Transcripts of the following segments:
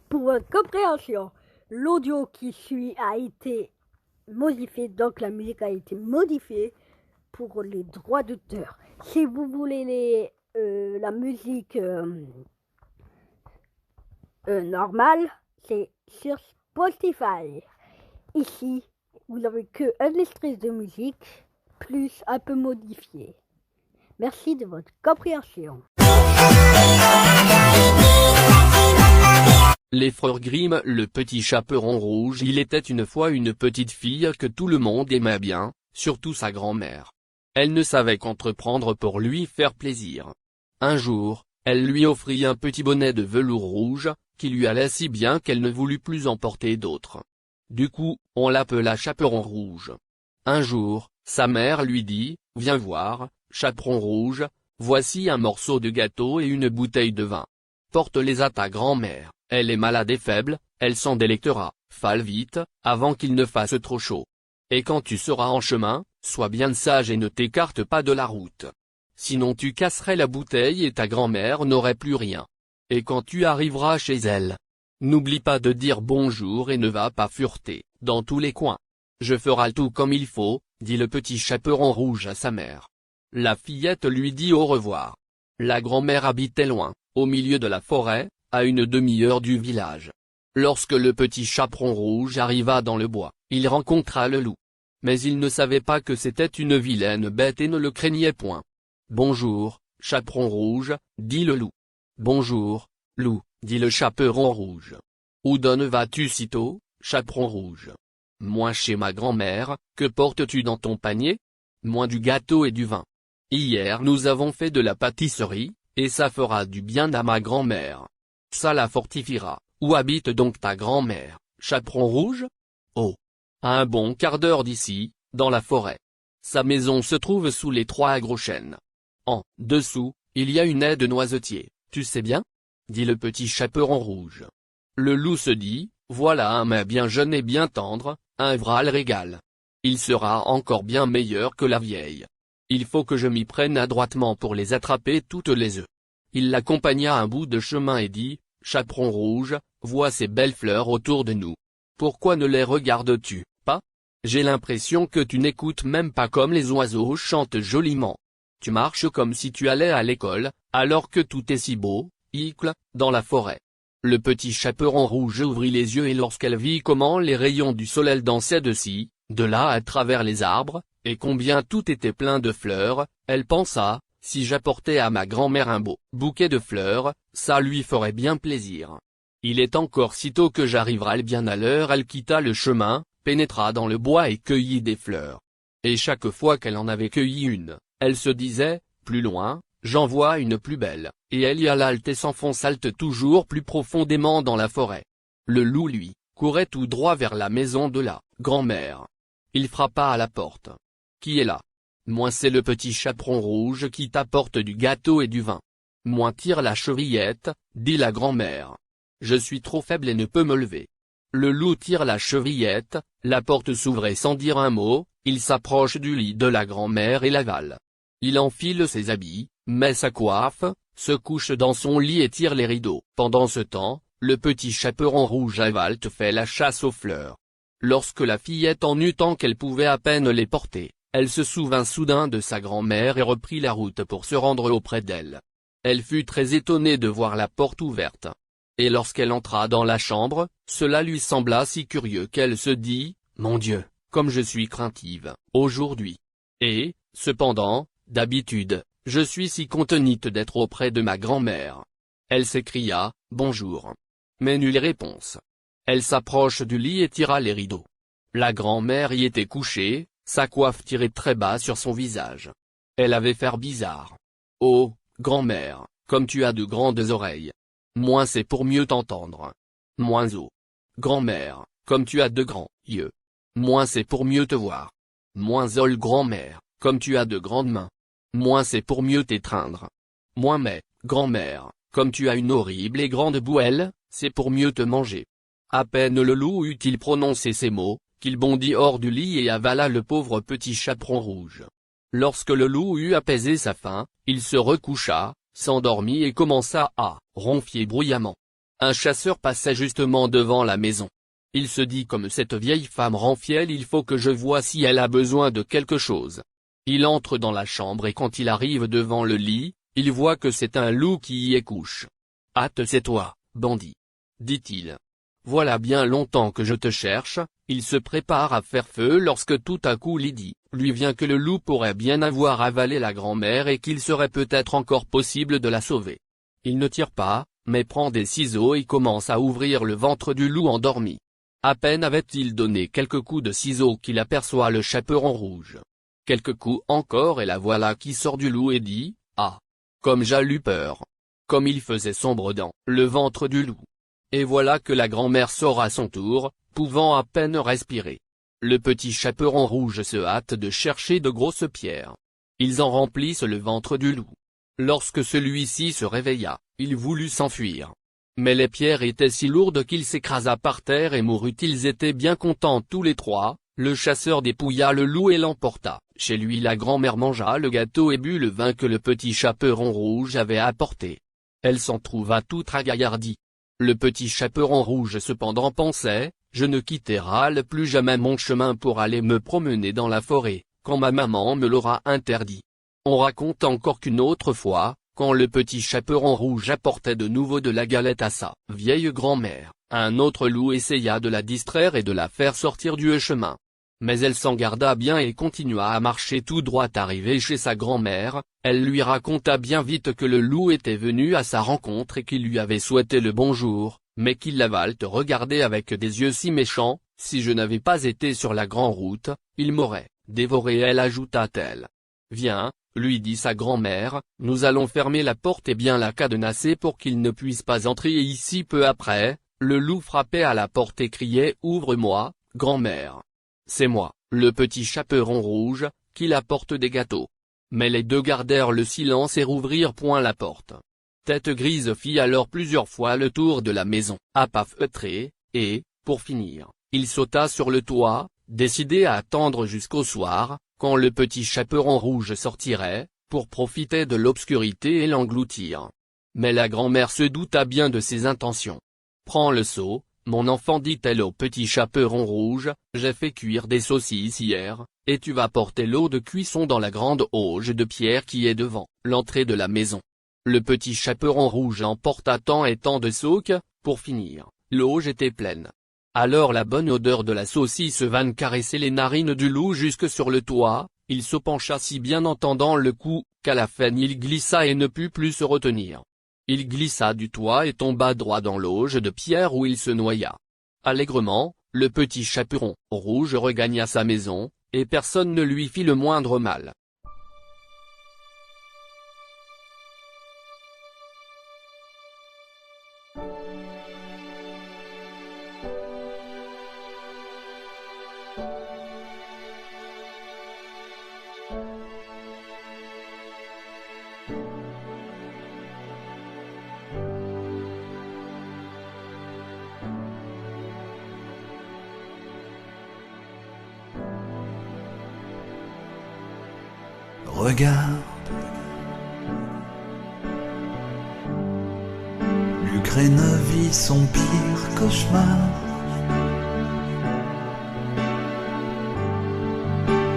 Pour votre compréhension, l'audio qui suit a été modifié, donc la musique a été modifiée pour les droits d'auteur. Si vous voulez la musique normale, c'est sur Spotify. Ici, vous n'avez que un extrait de musique, plus un peu modifié. Merci de votre compréhension. Les frères Grimm, le petit chaperon rouge. Il était une fois une petite fille que tout le monde aimait bien, surtout sa grand-mère. Elle ne savait qu'entreprendre pour lui faire plaisir. Un jour, elle lui offrit un petit bonnet de velours rouge, qui lui allait si bien qu'elle ne voulut plus en porter d'autres. Du coup, on l'appela Chaperon rouge. Un jour, sa mère lui dit, « Viens voir, Chaperon rouge, voici un morceau de gâteau et une bouteille de vin. Porte-les à ta grand-mère. Elle est malade et faible, elle s'en délectera, fale vite, avant qu'il ne fasse trop chaud. Et quand tu seras en chemin, sois bien sage et ne t'écarte pas de la route. Sinon tu casserais la bouteille et ta grand-mère n'aurait plus rien. Et quand tu arriveras chez elle, n'oublie pas de dire bonjour et ne va pas fureter, dans tous les coins. Je ferai tout comme il faut, dit le petit chaperon rouge à sa mère. La fillette lui dit au revoir. La grand-mère habitait loin, au milieu de la forêt, à une demi-heure du village. Lorsque le petit chaperon rouge arriva dans le bois, il rencontra le loup. Mais il ne savait pas que c'était une vilaine bête et ne le craignait point. « Bonjour, chaperon rouge, » dit le loup. « Bonjour, loup, » dit le chaperon rouge. « Où donne vas-tu sitôt, chaperon rouge ? » ?»« Moi chez ma grand-mère. » »« Que portes-tu dans ton panier ? » ?»« Moi du gâteau et du vin. Hier nous avons fait de la pâtisserie, et ça fera du bien à ma grand-mère. Ça la fortifiera. Où habite donc ta grand-mère, chaperon rouge ? Oh, à un bon quart d'heure d'ici, dans la forêt. Sa maison se trouve sous les 3 gros chênes. En dessous, il y a une haie de noisetiers, tu sais bien ? Dit le petit chaperon rouge. Le loup se dit, voilà un mets bien jeune et bien tendre, un vrai régal. Il sera encore bien meilleur que la vieille. Il faut que je m'y prenne adroitement pour les attraper toutes les œufs. Il l'accompagna un bout de chemin et dit, chaperon rouge, vois ces belles fleurs autour de nous. Pourquoi ne les regardes-tu pas ? J'ai l'impression que tu n'écoutes même pas comme les oiseaux chantent joliment. Tu marches comme si tu allais à l'école, alors que tout est si beau, icle, dans la forêt. Le petit chaperon rouge ouvrit les yeux et lorsqu'elle vit comment les rayons du soleil dansaient de ci, de là à travers les arbres, et combien tout était plein de fleurs, elle pensa, si j'apportais à ma grand-mère un beau bouquet de fleurs, ça lui ferait bien plaisir. Il est encore si tôt que j'arriverai bien à l'heure. Elle quitta le chemin, pénétra dans le bois et cueillit des fleurs. Et chaque fois qu'elle en avait cueilli une, elle se disait, plus loin, j'en vois une plus belle, et elle y alla et s'enfonça toujours plus profondément dans la forêt. Le loup lui, courait tout droit vers la maison de la grand-mère. Il frappa à la porte. Qui est là ? Moi c'est le petit chaperon rouge qui t'apporte du gâteau et du vin. Moi tire la chevillette, dit la grand-mère. Je suis trop faible et ne peux me lever. Le loup tire la chevillette, la porte s'ouvrait sans dire un mot, il s'approche du lit de la grand-mère et l'avale. Il enfile ses habits, met sa coiffe, se couche dans son lit et tire les rideaux. Pendant ce temps, le petit chaperon rouge avale fait la chasse aux fleurs. Lorsque la fillette en eut tant qu'elle pouvait à peine les porter, elle se souvint soudain de sa grand-mère et reprit la route pour se rendre auprès d'elle. Elle fut très étonnée de voir la porte ouverte. Et lorsqu'elle entra dans la chambre, cela lui sembla si curieux qu'elle se dit, « Mon Dieu, comme je suis craintive, aujourd'hui. Et, cependant, d'habitude, je suis si contente d'être auprès de ma grand-mère. » Elle s'écria, « Bonjour. » Mais nulle réponse. Elle s'approche du lit et tira les rideaux. La grand-mère y était couchée, sa coiffe tirée très bas sur son visage. Elle avait fait bizarre. « Oh, grand-mère, comme tu as de grandes oreilles. Moins c'est pour mieux t'entendre. Moins oh. Grand-mère, comme tu as de grands yeux. Moins c'est pour mieux te voir. Moins oh grand-mère, comme tu as de grandes mains. Moins c'est pour mieux t'étreindre. Moins mais, grand-mère, comme tu as une horrible et grande bouelle, c'est pour mieux te manger. » À peine le loup eut-il prononcé ces mots, qu'il bondit hors du lit et avala le pauvre petit chaperon rouge. Lorsque le loup eut apaisé sa faim, il se recoucha, s'endormit et commença à ronfler bruyamment. Un chasseur passait justement devant la maison. Il se dit comme cette vieille femme rend fiel, il faut que je voie si elle a besoin de quelque chose. Il entre dans la chambre et quand il arrive devant le lit, il voit que c'est un loup qui y est couché. « Hâte, c'est toi, bandit !» dit-il. « Voilà bien longtemps que je te cherche. » Il se prépare à faire feu lorsque tout à coup l'idée lui vient que le loup pourrait bien avoir avalé la grand-mère et qu'il serait peut-être encore possible de la sauver. Il ne tire pas, mais prend des ciseaux et commence à ouvrir le ventre du loup endormi. À peine avait-il donné quelques coups de ciseaux qu'il aperçoit le chaperon rouge. Quelques coups encore et la voilà qui sort du loup et dit « Ah ! Comme j'ai eu peur !» Comme il faisait sombre dans le ventre du loup. Et voilà que la grand-mère sort à son tour, pouvant à peine respirer. Le petit chaperon rouge se hâte de chercher de grosses pierres. Ils en remplissent le ventre du loup. Lorsque celui-ci se réveilla, il voulut s'enfuir. Mais les pierres étaient si lourdes qu'il s'écrasa par terre et mourut. Ils étaient bien contents tous les trois. Le chasseur dépouilla le loup et l'emporta. Chez lui la grand-mère mangea le gâteau et but le vin que le petit chaperon rouge avait apporté. Elle s'en trouva toute ragaillardie. Le petit chaperon rouge cependant pensait, je ne quitterai plus jamais mon chemin pour aller me promener dans la forêt, quand ma maman me l'aura interdit. On raconte encore qu'une autre fois, quand le petit chaperon rouge apportait de nouveau de la galette à sa vieille grand-mère, un autre loup essaya de la distraire et de la faire sortir du chemin. Mais elle s'en garda bien et continua à marcher tout droit. Arrivée chez sa grand-mère, elle lui raconta bien vite que le loup était venu à sa rencontre et qu'il lui avait souhaité le bonjour, mais qu'il l'avait regardé avec des yeux si méchants, si je n'avais pas été sur la grande route, il m'aurait dévoré. Elle ajouta-t-elle. Viens, lui dit sa grand-mère, nous allons fermer la porte et bien la cadenasser pour qu'il ne puisse pas entrer ici. Peu après, le loup frappait à la porte et criait « Ouvre-moi, grand-mère !» C'est moi, le petit chaperon rouge, qui apporte des gâteaux. Mais les deux gardèrent le silence et rouvrirent point la porte. Tête Grise fit alors plusieurs fois le tour de la maison, à pas feutrés, et, pour finir, il sauta sur le toit, décidé à attendre jusqu'au soir, quand le petit chaperon rouge sortirait, pour profiter de l'obscurité et l'engloutir. Mais la grand-mère se douta bien de ses intentions. Prends le seau, mon enfant, dit-elle au petit chaperon rouge, j'ai fait cuire des saucisses hier, et tu vas porter l'eau de cuisson dans la grande auge de pierre qui est devant l'entrée de la maison. Le petit chaperon rouge emporta tant et tant de seaux que, pour finir, l'auge était pleine. Alors la bonne odeur de la saucisse vint caresser les narines du loup jusque sur le toit. Il se pencha si bien entendant le coup, qu'à la fin il glissa et ne put plus se retenir. Il glissa du toit et tomba droit dans l'auge de pierre où il se noya. Allègrement, le petit chaperon rouge regagna sa maison, et personne ne lui fit le moindre mal. Regarde, l'Ukraine vit son pire cauchemar.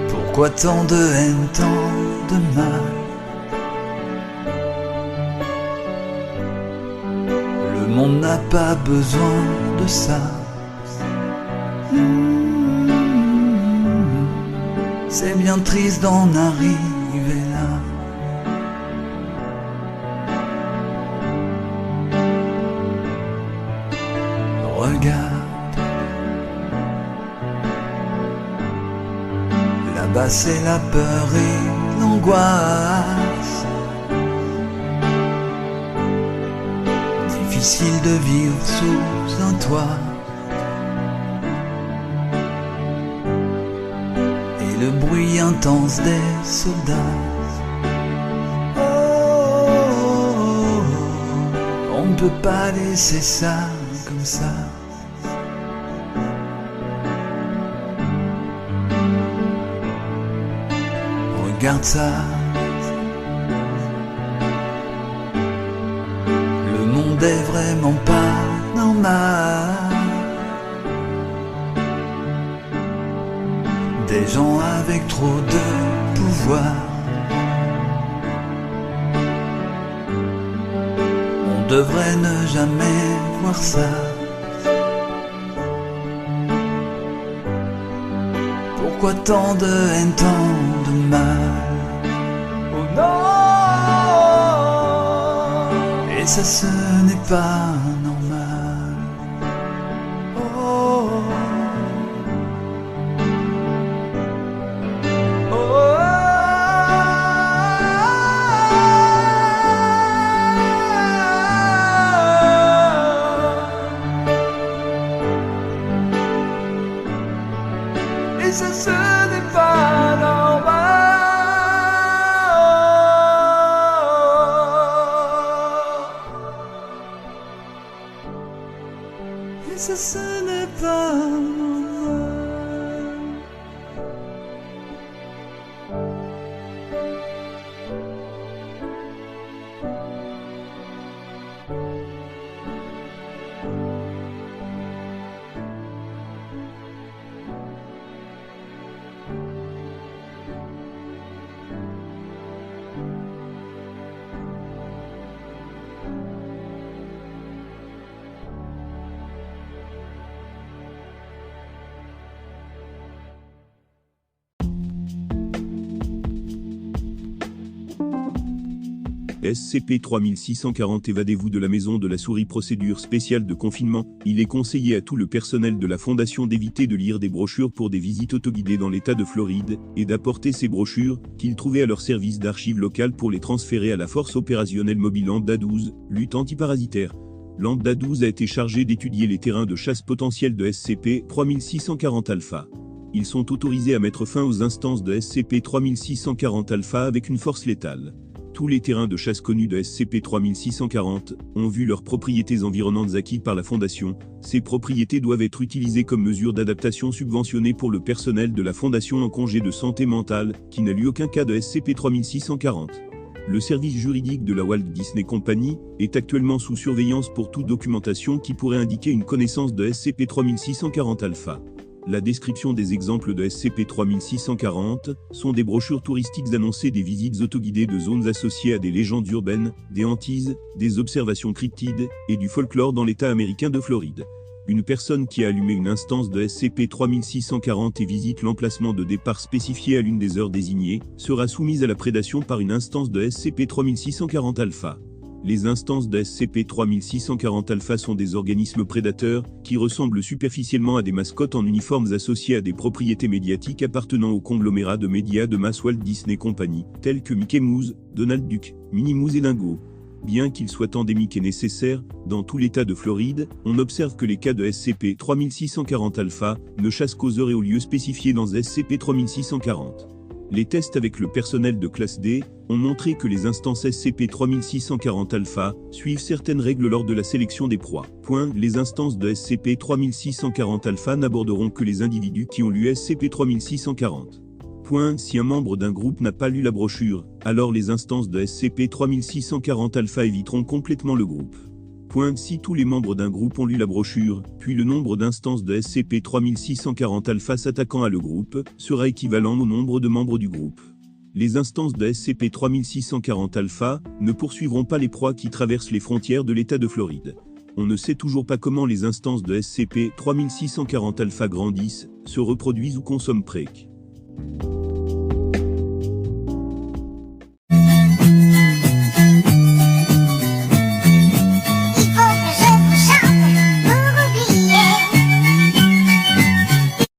Pourquoi tant de haine, tant de mal? Le monde n'a pas besoin de ça. C'est bien triste d'en arriver là. Regarde, là-bas c'est la peur et l'angoisse. Difficile de vivre sous un toit. Et le bruit intense des soldats. On ne peut pas laisser ça comme ça. Regarde ça. Le monde monde est vraiment pas normal. Des gens avec trop de pouvoir. On devrait ne jamais voir ça. Pourquoi tant de haine, tant de mal? Oh non! Et ça, ce n'est pas normal. Oh, et ça, ce n'est pas normal. Et ça, ce n'est pas normal. SCP-3640 évadez-vous de la maison de la souris. Procédure spéciale de confinement. Il est conseillé à tout le personnel de la Fondation d'éviter de lire des brochures pour des visites autoguidées dans l'État de Floride, et d'apporter ces brochures, qu'ils trouvaient à leur service d'archives locales pour les transférer à la force opérationnelle mobile Lambda 12, lutte antiparasitaire. Lambda 12 a été chargé d'étudier les terrains de chasse potentiels de SCP-3640-Alpha. Ils sont autorisés à mettre fin aux instances de SCP-3640-Alpha avec une force létale. Tous les terrains de chasse connus de SCP-3640 ont vu leurs propriétés environnantes acquises par la Fondation. Ces propriétés doivent être utilisées comme mesure d'adaptation subventionnée pour le personnel de la Fondation en congé de santé mentale, qui n'a lu aucun cas de SCP-3640. Le service juridique de la Walt Disney Company est actuellement sous surveillance pour toute documentation qui pourrait indiquer une connaissance de SCP-3640-Alpha. La description des exemples de SCP-3640 sont des brochures touristiques annoncées des visites autoguidées de zones associées à des légendes urbaines, des hantises, des observations cryptides et du folklore dans l'État américain de Floride. Une personne qui a allumé une instance de SCP-3640 et visite l'emplacement de départ spécifié à l'une des heures désignées sera soumise à la prédation par une instance de SCP-3640-Alpha. Les instances de SCP-3640-Alpha sont des organismes prédateurs qui ressemblent superficiellement à des mascottes en uniformes associés à des propriétés médiatiques appartenant au conglomérat de médias de masse Walt Disney Company, tels que Mickey Mouse, Donald Duck, Minnie Mouse et Dingo. Bien qu'ils soient endémiques et nécessaires, dans tout l'État de Floride, on observe que les cas de SCP-3640-Alpha ne chassent qu'aux heures et aux lieux spécifiés dans SCP-3640. Les tests avec le personnel de classe D ont montré que les instances SCP-3640-Alpha suivent certaines règles lors de la sélection des proies. Les instances de SCP-3640-Alpha n'aborderont que les individus qui ont lu SCP-3640. Si un membre d'un groupe n'a pas lu la brochure, alors les instances de SCP-3640-Alpha éviteront complètement le groupe. Si tous les membres d'un groupe ont lu la brochure, puis le nombre d'instances de SCP-3640-Alpha s'attaquant à le groupe sera équivalent au nombre de membres du groupe. Les instances de SCP-3640-Alpha ne poursuivront pas les proies qui traversent les frontières de l'État de Floride. On ne sait toujours pas comment les instances de SCP-3640-Alpha grandissent, se reproduisent ou consomment PrEC.